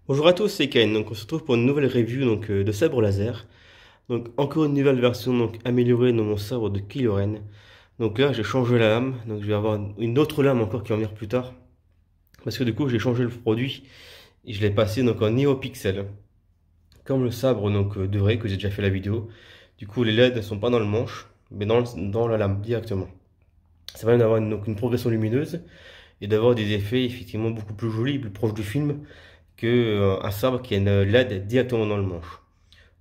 Bonjour à tous, c'est Ken. Donc on se retrouve pour une nouvelle review de sabre laser. Donc encore une nouvelle version améliorée de mon sabre de Kylo Ren. Donc là j'ai changé la lame, donc je vais avoir une autre lame encore qui va venir plus tard. Parce que du coup j'ai changé le produit et je l'ai passé en NeoPixel. Comme le sabre de vrai que j'ai déjà fait la vidéo. Du coup les LED ne sont pas dans le manche, mais dans la lame directement. Ça permet d'avoir une progression lumineuse et d'avoir des effets effectivement beaucoup plus jolis, plus proches du film que un sabre qui a une LED directement dans le manche.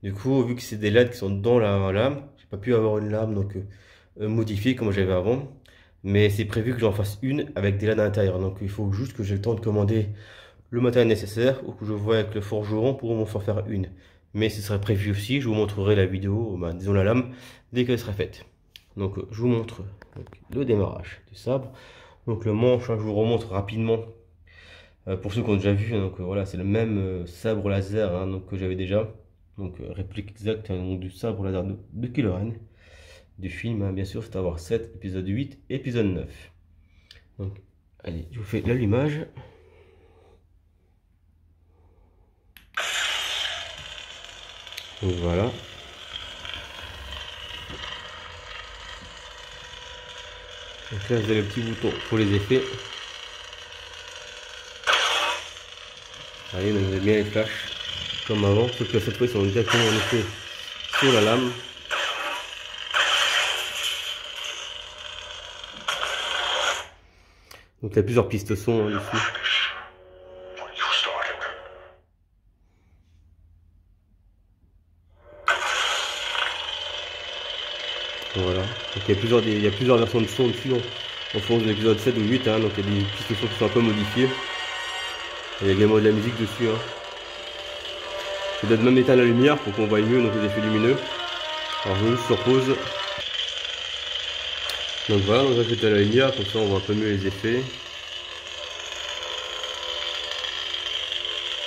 Du coup, vu que c'est des LED qui sont dans la lame, j'ai pas pu avoir une lame modifiée comme j'avais avant. Mais c'est prévu que j'en fasse une avec des LED à l'intérieur. Donc il faut juste que j'ai le temps de commander le matériel nécessaire ou que je vois avec le forgeron pour m'en faire une. Mais ce serait prévu aussi, je vous montrerai la vidéo, disons la lame, dès qu'elle sera faite. Donc je vous montre le démarrage du sabre. Donc le manche, je vous remontre rapidement pour ceux qui ont déjà vu. Voilà, c'est le même sabre laser que j'avais déjà. Réplique exacte du sabre laser de Kylo Ren. Du film, bien sûr, Star Wars 7, épisode 8, épisode 9. Donc, allez, je vous fais l'allumage. Donc voilà. Donc là, vous avez le petit bouton pour les effets. Allez, vous avez bien les flashs, comme avant, sauf que cette fois, ils sont directement en effet sur la lame. Donc il y a plusieurs pistes son dessus. Voilà. Donc il y a plusieurs versions de son dessus en fonction de l'épisode 7 ou 8. Donc il y a des pistes de son qui sont un peu modifiées. Et il y a également de la musique dessus. Je donne même éteindre la lumière pour qu'on voie mieux les effets lumineux. Alors je juste sur pause. Donc voilà, donc là j'éteins la lumière, comme ça on voit un peu mieux les effets.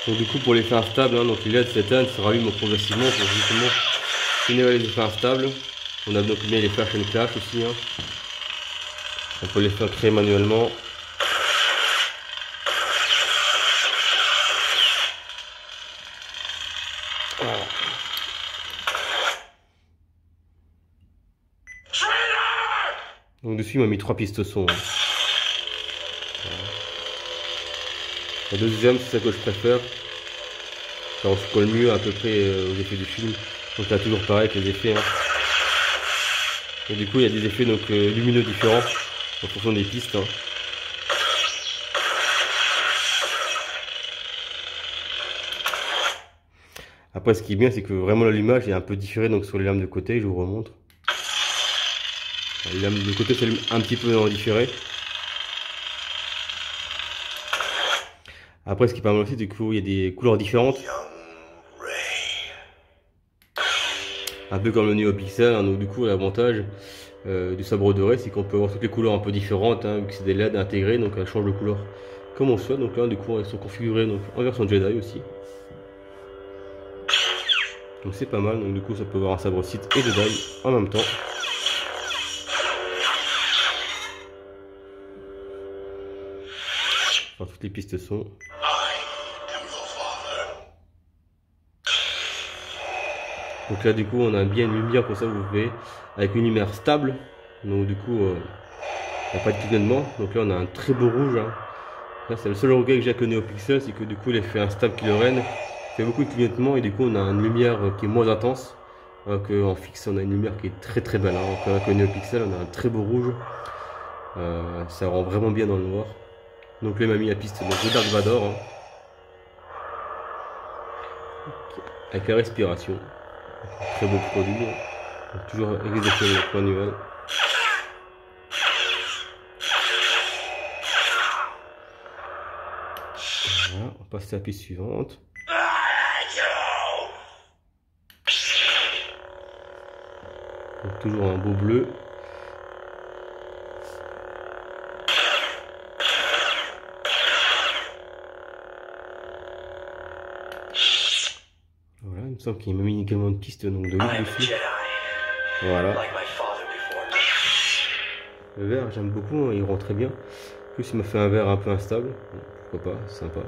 Donc du coup pour l'effet instable, donc les LED s'éteignent, se rallument progressivement pour justement générer les effets instables. On a donc bien les flash and clash aussi. On peut les faire créer manuellement. Voilà. Donc dessus il m'a mis 3 pistes son. Voilà. La deuxième c'est celle que je préfère. Ça on se colle mieux à peu près aux effets du film. Donc là toujours pareil avec les effets. Et du coup il y a des effets lumineux différents en fonction des pistes. Après ce qui est bien c'est que vraiment l'allumage est un peu différé sur les lames de côté, je vous remontre. Les lames de côté s'allument un petit peu en différé. Après ce qui est pas mal aussi c'est qu'il y a des couleurs différentes. Un peu comme le NeoPixel, donc du coup l'avantage du sabre doré c'est qu'on peut avoir toutes les couleurs un peu différentes, vu que c'est des LED intégrés, donc elles changent de couleur comme on souhaite. Donc là du coup elles sont configurées en version Jedi aussi. Donc c'est pas mal, donc du coup ça peut avoir un sabre Sith et Jedi en même temps. Enfin, toutes les pistes sont. Donc là du coup on a bien une lumière comme ça vous voyez, avec une lumière stable. Donc du coup il n'y a pas de clignotement. Donc là on a un très beau rouge. Là c'est le seul regret que j'ai avec le NeoPixel, c'est que du coup l'effet instable Kylo Ren fait beaucoup de clignotement et du coup on a une lumière qui est moins intense. Alors qu'en fixe on a une lumière qui est très très belle. Donc avec le NeoPixel on a un très beau rouge. Ça rend vraiment bien dans le noir. Donc là il m'a mis la piste de Dark Vador. Avec la respiration. Très beau produit. Donc, toujours avec les effets manuels. Voilà, on passe à la piste suivante. Donc, toujours un beau bleu. Voilà, il me semble qu'il m'a mis également une piste de lutte dessus. Voilà. Le vert, j'aime beaucoup, il rend très bien. En plus, il m'a fait un vert un peu instable. Pourquoi pas, c'est sympa.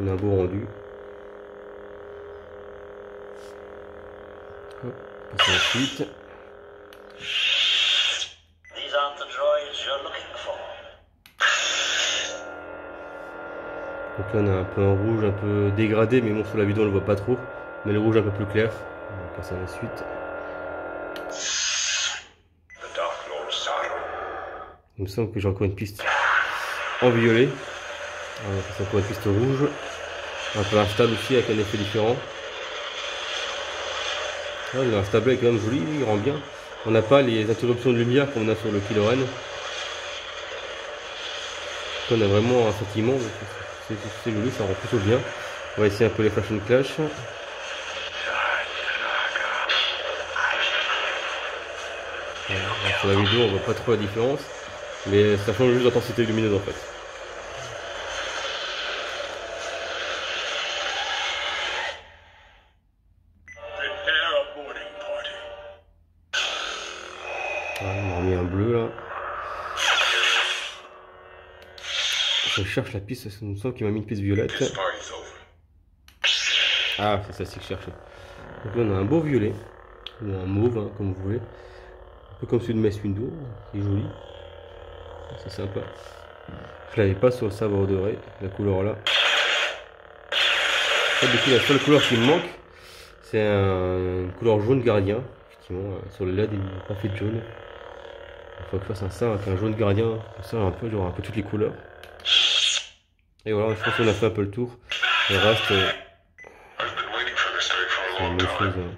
On a un beau rendu. Hop, passe à la suite. Donc là on a un peu un rouge un peu dégradé, mais bon sur la vidéo on le voit pas trop. Mais le rouge un peu plus clair. On va passer à la suite. Il me semble que j'ai encore une piste en violet. On va passer encore une piste rouge. Un peu instable aussi avec un effet différent. Ah, le instable est quand même joli, il rend bien. On n'a pas les interruptions de lumière comme on a sur le Kylo Ren. On a vraiment un sentiment, c'est joli, ça rend plutôt bien. On va essayer un peu les Flash and Clash. Sur la vidéo on voit pas trop la différence, mais ça change juste d'intensité lumineuse en fait. On a remis un bleu là. Je cherche la piste, c'est me semble qu'il m'a mis une piste violette. Ah, c'est celle-ci que je cherchais. Donc là on a un beau violet, ou un mauve, hein, comme vous voulez. Un peu comme celui de Mace Windu, qui est joli. C'est sympa. Je l'avais pas sur le sabre doré, la couleur là. En fait, du coup, la seule couleur qui me manque, c'est une couleur jaune gardien. Effectivement, sur le LED, il n'a pas fait de jaune. Il faut que je fasse un ça avec un jaune gardien, comme ça, un peu, genre un peu toutes les couleurs. Et voilà, je pense qu'on a fait un peu le tour. Le reste, c'est la même chose. Hein.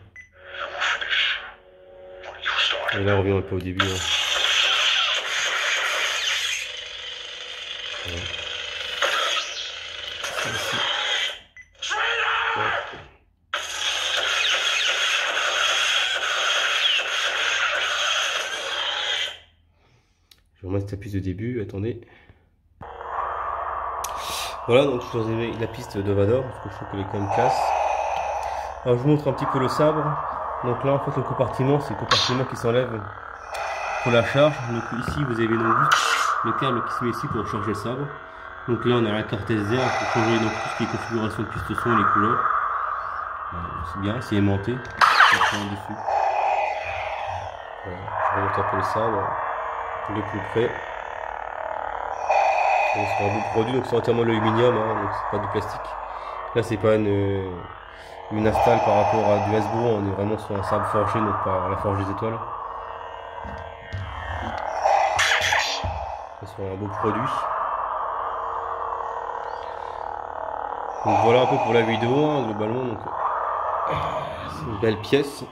Et là, on revient un peu au début. Hein. Voilà. Je remettre la piste de début, attendez. Voilà, donc je choisis la piste de Vador, parce que je trouve qu'elle est quand même classe. Alors je vous montre un petit peu le sabre. Donc là en fait le compartiment, c'est le compartiment qui s'enlève pour la charge. Donc ici vous avez donc le câble qui se met ici pour charger le sabre. Donc là on a la carte SD pour changer donc tout ce qui est configuration de piste son et les couleurs. C'est bien, c'est aimanté. Dessus. Voilà, je remonte un peu le sabre de plus près. C'est un beau produit, donc c'est entièrement l'aluminium, hein, donc c'est pas du plastique. Là c'est pas une install par rapport à du Hasbro, on est vraiment sur un sabre forgé, donc par la forge des étoiles. C'est un beau produit. Donc voilà un peu pour la vidéo, hein, globalement. Donc c'est une belle pièce.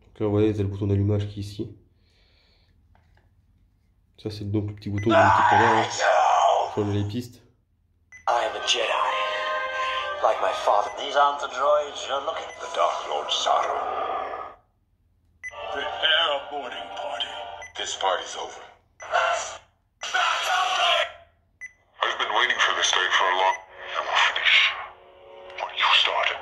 Donc là vous voyez, c'est le bouton d'allumage qui est ici. Ça c'est donc le petit bouton que vous avez tout à l'heure, hein, sur les pistes. I am a Jedi, like my father. These aren't the droids you're looking for. The Dark Lord Saru. Prepare a boarding party. This party's over. I've been waiting for this day for a long. I will finish what you started.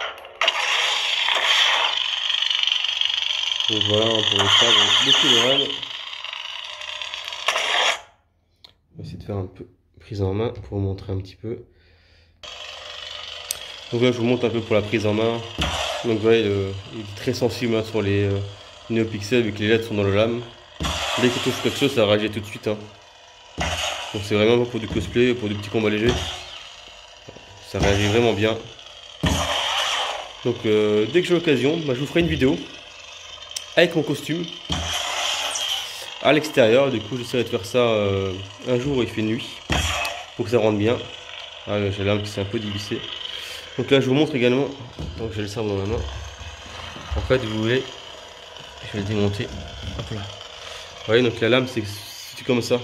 Donc voilà pour le sabre de Kylo Ren. On va essayer de faire un peu prise en main pour vous montrer un petit peu. Donc là je vous montre un peu pour la prise en main. Donc vous voyez il est très sensible hein, sur les néopixels vu que les LED sont dans le lame. Dès qu'il touche quelque chose ça réagit tout de suite. Hein. Donc c'est vraiment pour du cosplay, pour du petit combat léger. Ça réagit vraiment bien. Donc dès que j'ai l'occasion, bah, je vous ferai une vidéo avec mon costume à l'extérieur. Du coup j'essaierai de faire ça un jour où il fait nuit pour que ça rentre bien. Ah, j'ai l'âme qui s'est un peu dévissée. Donc là je vous montre également, donc j'ai le sabre dans la main. En fait vous voulez, je vais le démonter. Hop là. Vous voyez donc la lame c'est comme ça.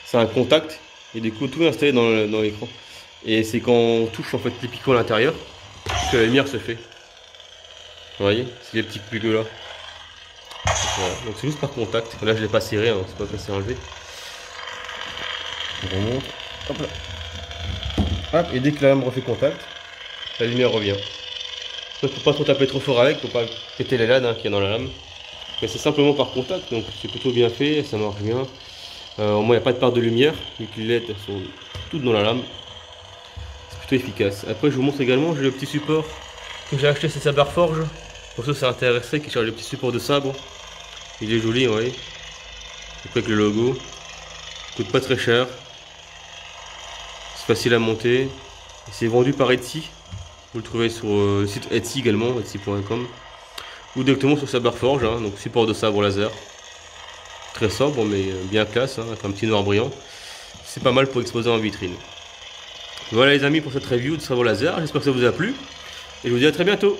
C'est un contact et du coup tout est installé dans l'écran. Et c'est quand on touche en fait les picots à l'intérieur que la lumière se fait. Vous voyez, c'est les petits picots là. Voilà. Donc c'est juste par contact. Là je l'ai pas serré, hein, c'est pas que c'est enlevé. On remonte. Hop là. Hop, et dès que la lame refait contact, la lumière revient. Donc faut pas trop taper trop fort avec, faut pas péter les LED hein, qu'il y a dans la lame. Mais c'est simplement par contact, donc c'est plutôt bien fait, ça marche bien. Au moins il n'y a pas de part de lumière, vu que les LED sont toutes dans la lame. C'est plutôt efficace. Après je vous montre également, j'ai le petit support que j'ai acheté, c'est Sabre Forge. Pour ceux qui sont intéressés, qui cherchent le petit support de sabre. Il est joli, oui. Avec le logo. Il coûte pas très cher. C'est facile à monter. C'est vendu par Etsy. Vous le trouvez sur le site Etsy également, etsy.com. Ou directement sur Sabre Forge, hein, donc support de sabre laser. Très sobre mais bien classe, hein, avec un petit noir brillant. C'est pas mal pour exposer en vitrine. Voilà les amis pour cette review de sabre laser, j'espère que ça vous a plu. Et je vous dis à très bientôt.